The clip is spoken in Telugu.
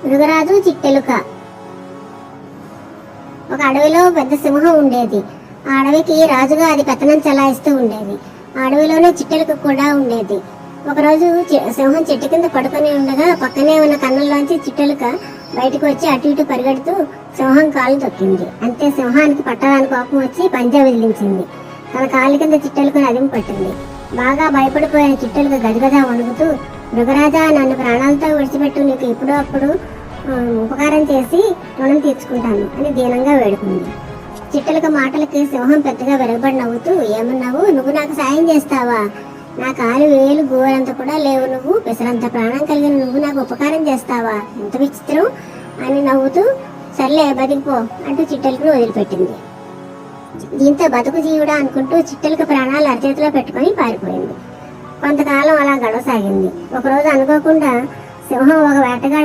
మృగరాజు చిట్టెలుక. ఒక అడవిలో పెద్ద సింహం ఉండేది. ఆ అడవికి రాజుగా అది పెత్తనం చలాయిస్తూ ఉండేది. ఆ అడవిలోనే చిట్టెలుక కూడా ఉండేది. ఒకరోజు సింహం చెట్టు కింద పడుకొని ఉండగా పక్కనే ఉన్న కన్నుల్లోంచి చిట్టెలుక బయటకు వచ్చి అటు ఇటు పరిగెడుతూ సింహం కాలు తొక్కింది. అంతే సింహానికి పట్టడానికి కోపం వచ్చి పంజా విదిలించింది. తన కాలు కింద చిట్టెలుకను అదిమి పట్టింది. బాగా భయపడిపోయిన చిట్టెలుక గజగజ వణుకుతూ, మృగరాజా, నన్ను ప్రాణాలతో విడిచిపెట్టు, నీకు ఎప్పుడో అప్పుడు ఉపకారం చేసి రుణం తీర్చుకుంటాను అని దీనంగా వేడుకుంది. చిట్టెలుక మాటలకి సింహం పెద్దగా వెరగబడి నవ్వుతూ, ఏమన్నావు? నువ్వు నాకు సాయం చేస్తావా? నా కాలు వేలు గోరంత కూడా లేవు, నువ్వు పెసరంత ప్రాణం కలిగిన నువ్వు నాకు ఉపకారం చేస్తావా? ఎంత విచిత్రం అని నవ్వుతూ, సర్లే బతికిపో అంటూ చిట్టెలుకను వదిలిపెట్టింది. దీంతో బతుకు జీవుడా అనుకుంటూ చిట్టెలుక ప్రాణాలు అరచేతిలో పెట్టుకొని పారిపోయింది. కొంతకాలం అలా గడవసాగింది. ఒకరోజు అనుకోకుండా సింహం ఒక వేటగాడు